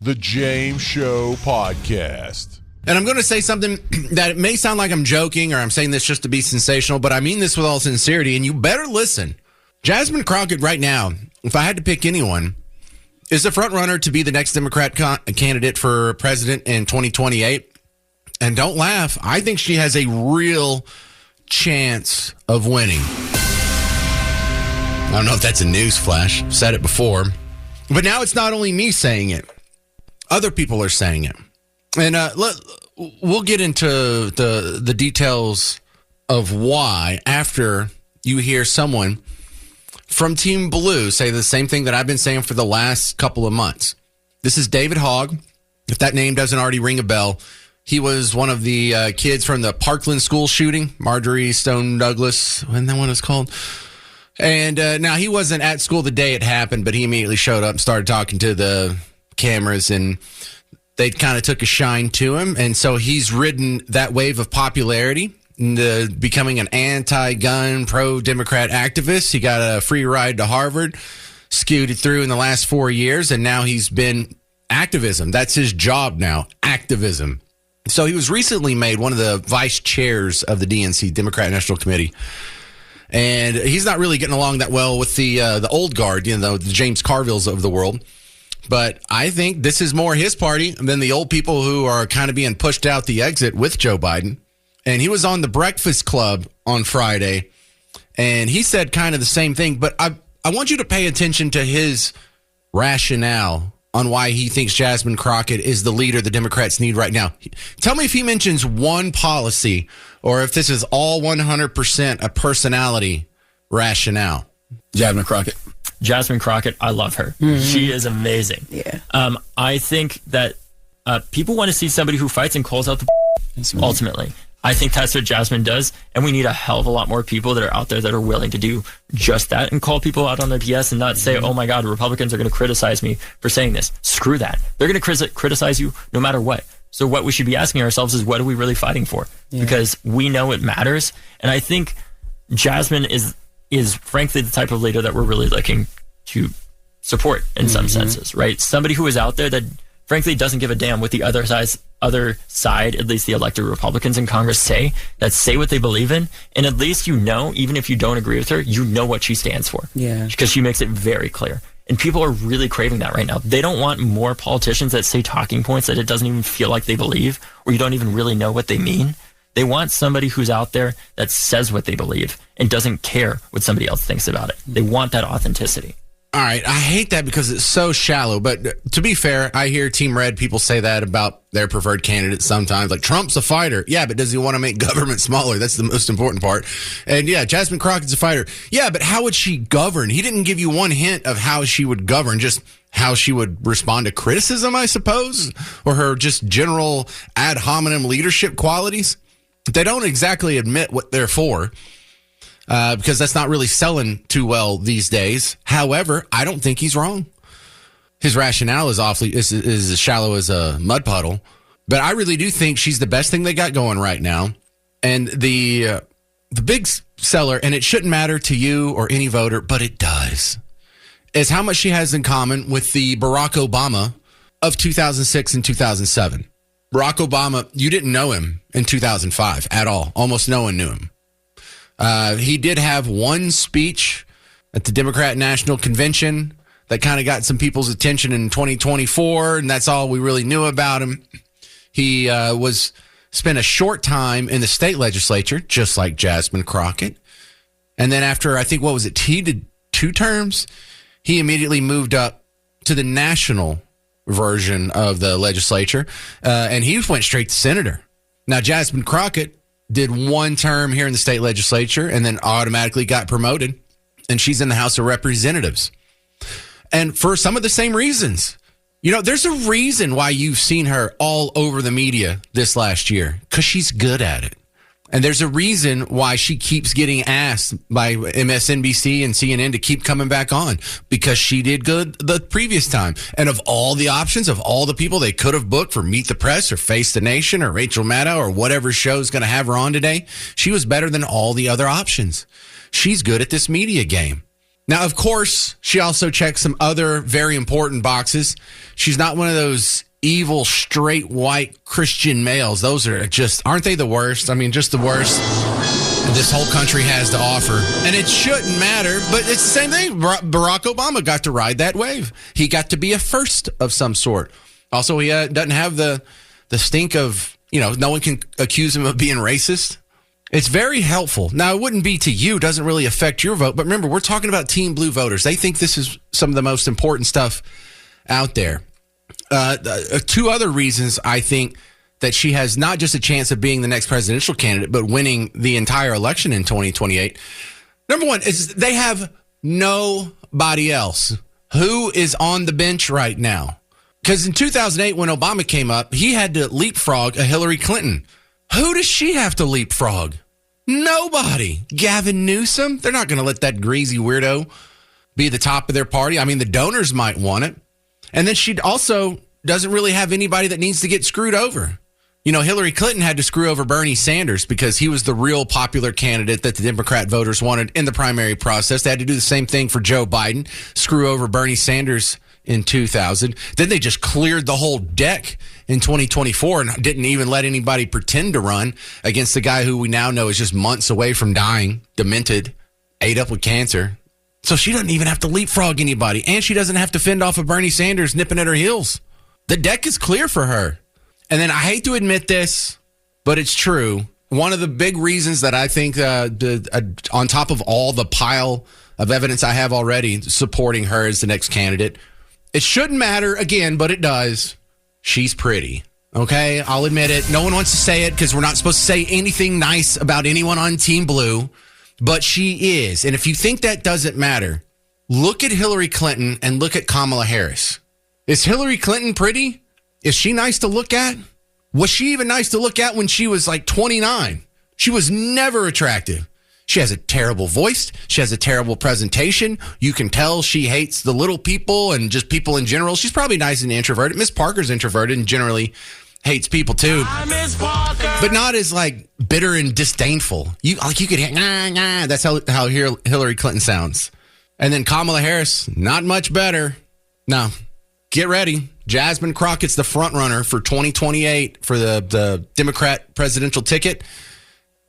The James Show Podcast. And I'm going to say something that it may sound like I'm joking or I'm saying this just to be sensational, but I mean this with all sincerity, and you better listen. Jasmine Crockett right now, if I had to pick anyone, is the front runner to be the next Democrat candidate for president in 2028. And don't laugh, I think she has a real chance of winning. I don't know if that's a news flash. I've said it before. But now it's not only me saying it. Other people are saying it. And we'll get into the details of why after you hear someone from Team Blue say the same thing that I've been saying for the last couple of months. This is David Hogg. If that name doesn't already ring a bell, he was one of the kids from the Parkland school shooting, Marjorie Stone Douglas, when that one was called. And now he wasn't at school the day it happened, but he immediately showed up and started talking to the cameras, and they kind of took a shine to him. And so he's ridden that wave of popularity into becoming an anti-gun, pro-Democrat activist. He got a free ride to Harvard, scooted through in the last 4 years, and now he's been activism. That's his job now, activism. So he was recently made one of the vice chairs of the DNC, Democrat National Committee. And he's not really getting along that well with the old guard, the James Carvilles of the world. But I think this is more his party than the old people who are kind of being pushed out the exit with Joe Biden. And he was on the Breakfast Club on Friday, and he said kind of the same thing. But I want you to pay attention to his rationale on why he thinks Jasmine Crockett is the leader the Democrats need right now. Tell me if he mentions one policy or if this is all 100% a personality rationale. Jasmine Crockett. Jasmine Crockett, I love her. Mm-hmm. She is amazing. Yeah. I think that people want to see somebody who fights and calls out the ultimately. I think that's what Jasmine does, and we need a hell of a lot more people that are out there that are willing to do just that and call people out on their BS and not say, oh my God, Republicans are going to criticize me for saying this. Screw that. They're going to criticize you no matter what. So what we should be asking ourselves is, what are we really fighting for? Yeah. Because we know it matters, and I think Jasmine is frankly the type of leader that we're really looking to support in some senses, right? Somebody who is out there that frankly doesn't give a damn what the other side, at least the elected Republicans in Congress say what they believe in. And at least even if you don't agree with her, you know what she stands for. Yeah. Because she makes it very clear. And people are really craving that right now. They don't want more politicians that say talking points that it doesn't even feel like they believe, or you don't even really know what they mean. They want somebody who's out there that says what they believe and doesn't care what somebody else thinks about it. They want that authenticity. All right. I hate that because it's so shallow. But to be fair, I hear Team Red people say that about their preferred candidate sometimes. Like, Trump's a fighter. Yeah, but does he want to make government smaller? That's the most important part. And yeah, Jasmine Crockett's a fighter. Yeah, but how would she govern? He didn't give you one hint of how she would govern, just how she would respond to criticism, I suppose, or her just general ad hominem leadership qualities. They don't exactly admit what they're for. Because that's not really selling too well these days. However, I don't think he's wrong. His rationale is is as shallow as a mud puddle. But I really do think she's the best thing they got going right now. And the big seller, and it shouldn't matter to you or any voter, but it does, is how much she has in common with the Barack Obama of 2006 and 2007. Barack Obama, you didn't know him in 2005 at all. Almost no one knew him. He did have one speech at the Democrat National Convention that kind of got some people's attention in 2024, and that's all we really knew about him. He spent a short time in the state legislature, just like Jasmine Crockett. And then after, I think, he did 2 terms, he immediately moved up to the national version of the legislature, and he went straight to senator. Now, Jasmine Crockett did 1 term here in the state legislature and then automatically got promoted, and she's in the House of Representatives. And for some of the same reasons. There's a reason why you've seen her all over the media this last year, because she's good at it. And there's a reason why she keeps getting asked by MSNBC and CNN to keep coming back on, because she did good the previous time. And of all the options, of all the people they could have booked for Meet the Press or Face the Nation or Rachel Maddow or whatever show's going to have her on today, she was better than all the other options. She's good at this media game. Now, of course, she also checks some other very important boxes. She's not one of those evil, straight, white Christian males. Those are just, aren't they the worst? I mean, just the worst this whole country has to offer. And it shouldn't matter, but it's the same thing. Barack Obama got to ride that wave. He got to be a first of some sort. Also, he doesn't have the stink of, no one can accuse him of being racist. It's very helpful. Now, it wouldn't be to you, doesn't really affect your vote. But remember, we're talking about Team Blue voters. They think this is some of the most important stuff out there. Two other reasons I think that she has not just a chance of being the next presidential candidate, but winning the entire election in 2028. Number one is they have nobody else. Who is on the bench right now? Because in 2008, when Obama came up, he had to leapfrog a Hillary Clinton. Who does she have to leapfrog? Nobody. Gavin Newsom? They're not going to let that greasy weirdo be the top of their party. I mean, the donors might want it. And then she also doesn't really have anybody that needs to get screwed over. Hillary Clinton had to screw over Bernie Sanders because he was the real popular candidate that the Democrat voters wanted in the primary process. They had to do the same thing for Joe Biden, screw over Bernie Sanders in 2000. Then they just cleared the whole deck in 2024 and didn't even let anybody pretend to run against the guy who we now know is just months away from dying, demented, ate up with cancer. So she doesn't even have to leapfrog anybody, and she doesn't have to fend off of Bernie Sanders nipping at her heels. The deck is clear for her. And then I hate to admit this, but it's true. One of the big reasons that I think, on top of all the pile of evidence I have already supporting her as the next candidate, it shouldn't matter again, but it does. She's pretty. Okay, I'll admit it. No one wants to say it because we're not supposed to say anything nice about anyone on Team Blue, but she is. And if you think that doesn't matter, look at Hillary Clinton and look at Kamala Harris. Is Hillary Clinton pretty? Is she nice to look at? Was she even nice to look at when she was like 29? She was never attractive. She has a terrible voice. She has a terrible presentation. You can tell she hates the little people and just people in general. She's probably nice and introverted. Miss Parker's introverted and generally hates people too, but not as like bitter and disdainful. You could hear, nah. That's how Hillary Clinton sounds. And then Kamala Harris, not much better. No, get ready. Jasmine Crockett's the front runner for 2028 for the Democrat presidential ticket.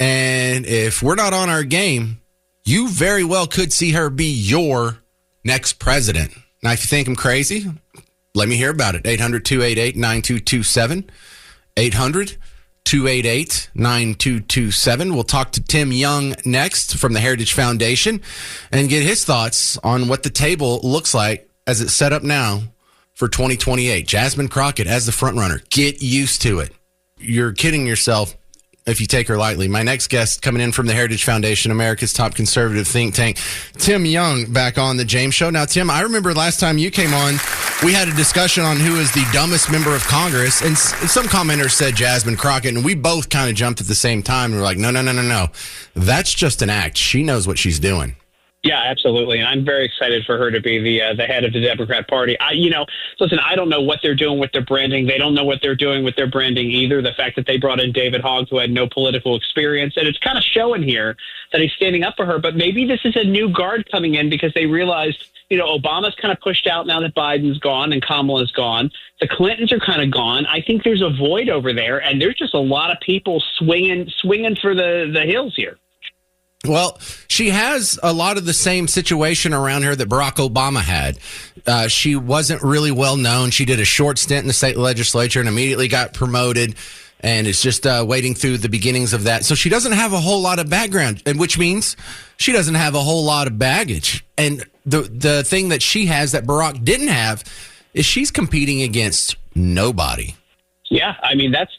And if we're not on our game, you very well could see her be your next president. Now, if you think I'm crazy, let me hear about it. 800-288-9227. 800-288-9227. We'll talk to Tim Young next from the Heritage Foundation and get his thoughts on what the table looks like as it's set up now for 2028. Jasmine Crockett as the front runner. Get used to it. You're kidding yourself if you take her lightly. My next guest coming in from the Heritage Foundation, America's top conservative think tank, Tim Young, back on the James Show. Now, Tim, I remember last time you came on, we had a discussion on who is the dumbest member of Congress, and some commenters said Jasmine Crockett, and we both kind of jumped at the same time. And we're like, no. That's just an act. She knows what she's doing. Yeah, absolutely. And I'm very excited for her to be the head of the Democrat Party. Listen, I don't know what they're doing with their branding. They don't know what they're doing with their branding either. The fact that they brought in David Hogg, who had no political experience, and it's kind of showing here that he's standing up for her. But maybe this is a new guard coming in because they realized, Obama's kind of pushed out now that Biden's gone and Kamala's gone. The Clintons are kind of gone. I think there's a void over there, and there's just a lot of people swinging for the hills here. Well, she has a lot of the same situation around her that Barack Obama had. She wasn't really well known. She did a short stint in the state legislature and immediately got promoted, and is just waiting through the beginnings of that. So she doesn't have a whole lot of background, and which means she doesn't have a whole lot of baggage. And the thing that she has that Barack didn't have is she's competing against nobody. Yeah, I mean, that's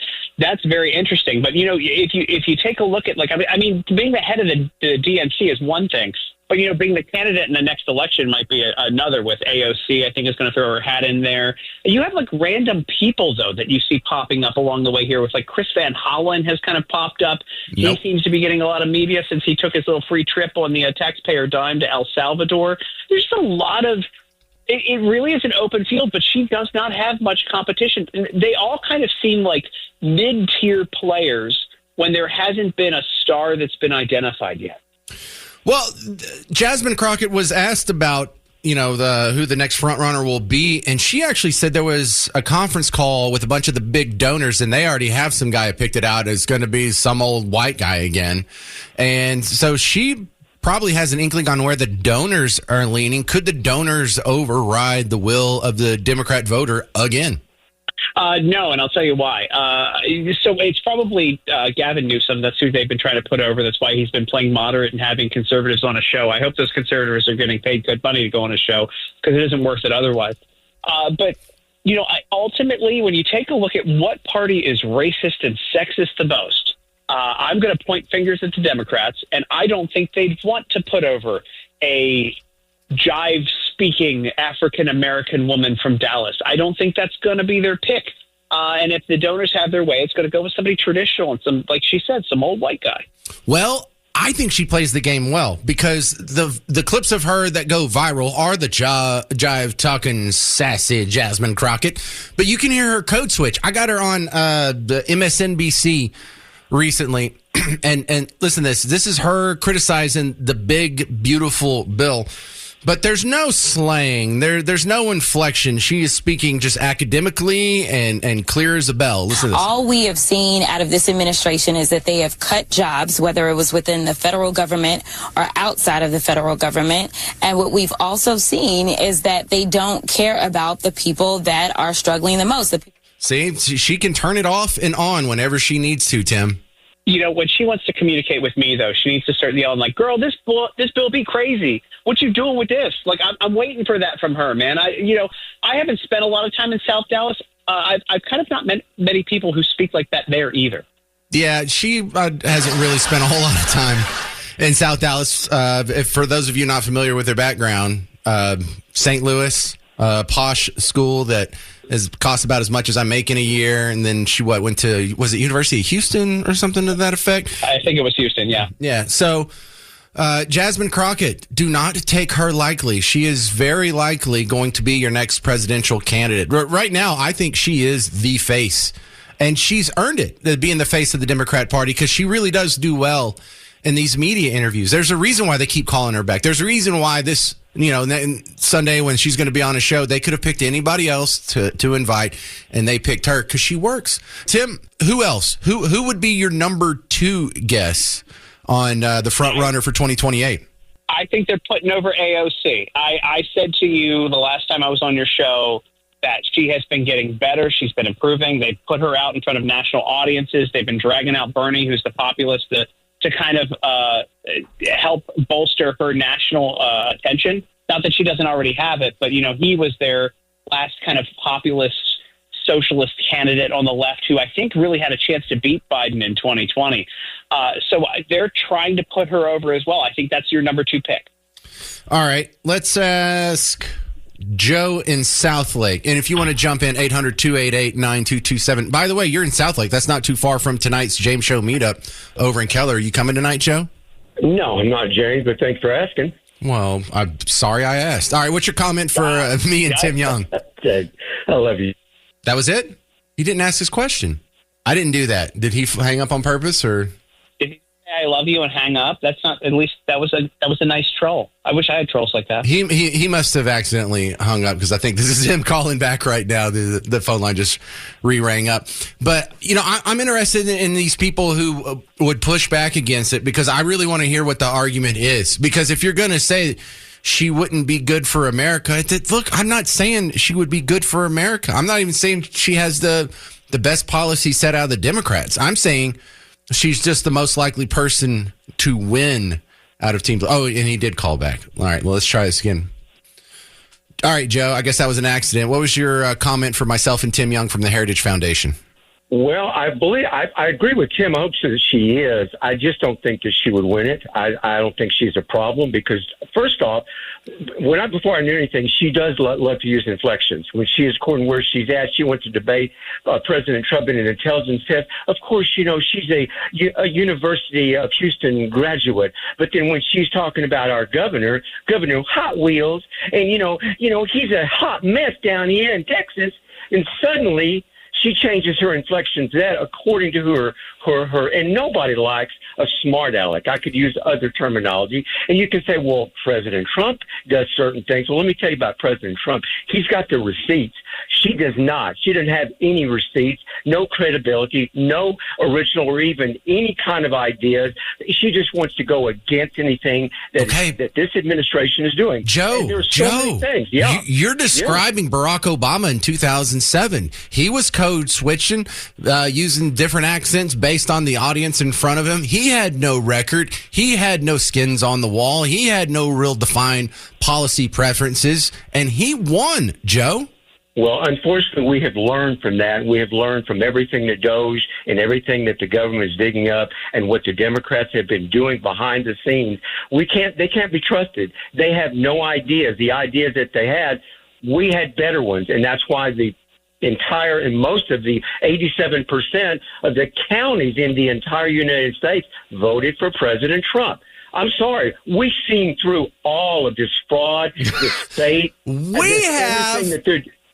very interesting. But, if you take a look at, being the head of the DNC is one thing. But, being the candidate in the next election might be another with AOC, I think is going to throw her hat in there. You have, random people, though, that you see popping up along the way here with, Chris Van Hollen has kind of popped up. Nope. He seems to be getting a lot of media since he took his little free trip on the taxpayer dime to El Salvador. There's a lot of... It really is an open field, but she does not have much competition. They all kind of seem like mid-tier players when there hasn't been a star that's been identified yet. Well, Jasmine Crockett was asked about, who the next front runner will be, and she actually said there was a conference call with a bunch of the big donors, and they already have some guy who picked it out. It's going to be some old white guy again. And so she probably has an inkling on where the donors are leaning. Could the donors override the will of the Democrat voter again? No, and I'll tell you why. So it's probably Gavin Newsom. That's who they've been trying to put over. That's why he's been playing moderate and having conservatives on a show. I hope those conservatives are getting paid good money to go on a show because it isn't worth it otherwise. But, ultimately, when you take a look at what party is racist and sexist the most, I'm going to point fingers at the Democrats, and I don't think they'd want to put over a jive-speaking African-American woman from Dallas. I don't think that's going to be their pick. And if the donors have their way, it's going to go with somebody traditional and some, like she said, some old white guy. Well, I think she plays the game well because the clips of her that go viral are the jive-talking, sassy Jasmine Crockett. But you can hear her code switch. I got her on the MSNBC recently, and listen to this. This is her criticizing the big, beautiful bill. But there's no slang. There's no inflection. She is speaking just academically and clear as a bell. Listen to this. All we have seen out of this administration is that they have cut jobs, whether it was within the federal government or outside of the federal government. And what we've also seen is that they don't care about the people that are struggling the most. See, she can turn it off and on whenever she needs to, Tim. When she wants to communicate with me, though, she needs to start yelling like, "Girl, this bill be crazy. What you doing with this?" Like, I'm waiting for that from her, man. I haven't spent a lot of time in South Dallas. I've kind of not met many people who speak like that there either. Yeah, she hasn't really spent a whole lot of time in South Dallas. For those of you not familiar with her background, St. Louis, posh school that cost about as much as I make in a year. And then she went to, was it University of Houston or something to that effect? I think it was Houston, yeah. Yeah, so Jasmine Crockett, do not take her lightly. She is very likely going to be your next presidential candidate. Right now, I think she is the face. And she's earned it, being the face of the Democrat Party, because she really does do well in these media interviews. There's a reason why they keep calling her back. There's a reason why this, Sunday when she's going to be on a show, they could have picked anybody else to invite, and they picked her because she works. Tim, who else? Who would be your number 2 guess on the front runner for 2028? I think they're putting over AOC. I said to you the last time I was on your show that she has been getting better. She's been improving. They put her out in front of national audiences. They've been dragging out Bernie, who's the populist, to kind of help bolster her national attention. Not that she doesn't already have it, but, he was their last kind of populist socialist candidate on the left who I think really had a chance to beat Biden in 2020. So they're trying to put her over as well. I think that's your number 2 pick. All right. Let's ask Joe in Southlake. And if you want to jump in, 800-288-9227. By the way, you're in Southlake. That's not too far from tonight's James Show meetup over in Keller. Are you coming tonight, Joe? No, I'm not, James, but thanks for asking. Well, I'm sorry I asked. All right, what's your comment for me and Tim Young? I love you. That was it? He didn't ask his question. I didn't do that. Did he hang up on purpose, or? Did he say I love you and hang up? That's not. At least that was a nice troll. I wish I had trolls like that. He must have accidentally hung up because I think this is him calling back right now. The phone line just re-rang up. But I'm interested in these people who would push back against it because I really want to hear what the argument is. Because if you're going to say she wouldn't be good for America, look, I'm not saying she would be good for America. I'm not even saying she has the best policy set out of the Democrats. I'm saying she's just the most likely person to win out of teams. Oh, and he did call back. All right, well, let's try this again. All right, Joe, I guess that was an accident. What was your comment for myself and Tim Young from the Heritage Foundation? Well, I agree with Tim. I hope so that she is. I just don't think that she would win it. I don't think she's a problem because, first off, before I knew anything, she does love to use inflections. When she is quoting where she's at, she went to debate President Trump in an intelligence test. Of course, she's a University of Houston graduate. But then when she's talking about our Governor Hot Wheels, and he's a hot mess down here in Texas, and suddenly She changes her inflections that according to her, and nobody likes a smart aleck. I could use other terminology. And you can say, well, President Trump does certain things. Well, let me tell you about President Trump. He's got the receipts. She does not. She doesn't have any receipts, no credibility, no original or even any kind of ideas. She just wants to go against anything that this administration is doing. Joe, many things. Yeah. You're describing Barack Obama in 2007. He was code switching, using different accents based on the audience in front of him. He had no record. He had no skins on the wall. He had no real defined policy preferences, and he won, Joe. Well, unfortunately, we have learned from that. We have learned from everything that Doge and everything that the government is digging up and what the Democrats have been doing behind the scenes. They can't be trusted. They have no ideas. The ideas that they had, we had better ones. And that's why the entire and most of the 87% of the counties in the entire United States voted for President Trump. I'm sorry. We've seen through all of this fraud, this fake. We have.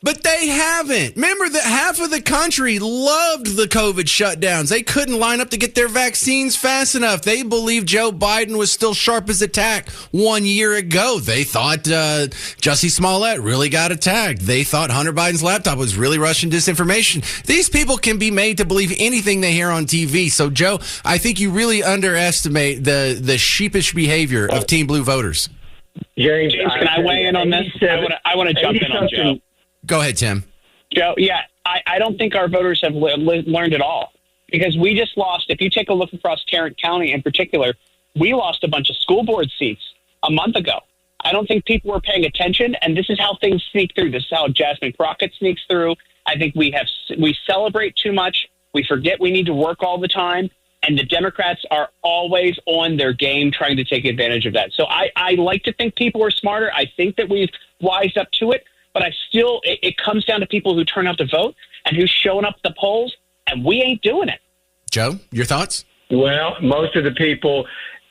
But they haven't. Remember that half of the country loved the COVID shutdowns. They couldn't line up to get their vaccines fast enough. They believed Joe Biden was still sharp as a tack 1 year ago. They thought Jussie Smollett really got attacked. They thought Hunter Biden's laptop was really Russian disinformation. These people can be made to believe anything they hear on TV. So, Joe, I think you really underestimate the sheepish behavior of Team Blue voters. James, can I weigh in on this? I want to jump in on Joe. Go ahead, Tim. Joe, yeah, I don't think our voters have learned at all, because we just lost. If you take a look across Tarrant County in particular, we lost a bunch of school board seats a month ago. I don't think people were paying attention, and this is how things sneak through. This is how Jasmine Crockett sneaks through. I think we celebrate too much. We forget we need to work all the time, and the Democrats are always on their game trying to take advantage of that. So I like to think people are smarter. I think that we've wised up to it. But it comes down to people who turn out to vote and who's showing up at the polls, and we ain't doing it. Joe, your thoughts? Well, most of the people,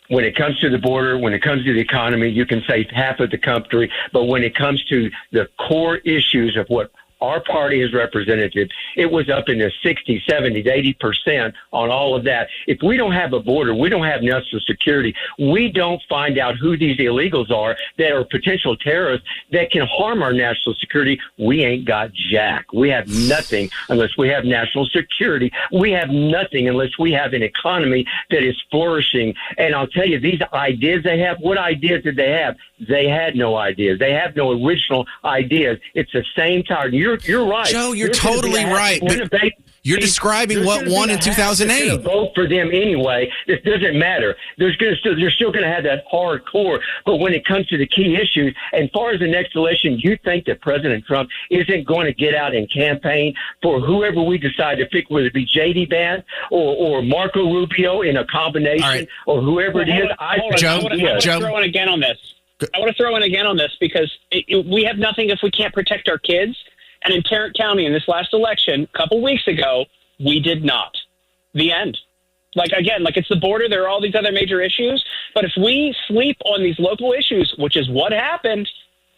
when it comes to the border, when it comes to the economy, you can say half of the country. But when it comes to the core issues of what our party is represented, it was up in the 60, 70, 80% on all of that. If we don't have a border, we don't have national security, we don't find out who these illegals are that are potential terrorists that can harm our national security, we ain't got jack. We have nothing unless we have national security. We have nothing unless we have an economy that is flourishing. And I'll tell you, these ideas they have, what ideas did they have? They had no ideas. They have no original ideas. It's the same tired. You're right. Joe, you're totally right. But you're describing what won in 2008. Vote for them anyway. It doesn't matter. They're still going to have that hardcore. But when it comes to the key issues, and far as the next election, you think that President Trump isn't going to get out and campaign for whoever we decide to pick, whether it be J.D. Vance or Marco Rubio in a combination, or whoever it is? I want to throw in again on this. I want to throw in again on this because we have nothing if we can't protect our kids. And in Tarrant County in this last election, a couple weeks ago, we did not. The end. It's the border. There are all these other major issues. But if we sleep on these local issues, which is what happened,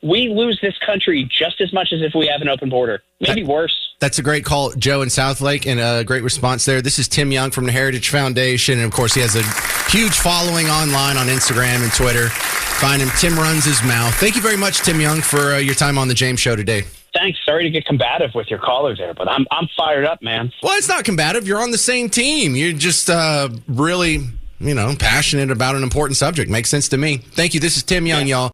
we lose this country just as much as if we have an open border. Maybe worse. That's a great call, Joe in Southlake, and a great response there. This is Tim Young from the Heritage Foundation. And, of course, he has a huge following online on Instagram and Twitter. Find him. Tim runs his mouth. Thank you very much, Tim Young, for your time on the James Show today. Thanks. Sorry to get combative with your caller there, but I'm fired up, man. Well, it's not combative. You're on the same team. You're just really, passionate about an important subject. Makes sense to me. Thank you. This is Tim Young, y'all.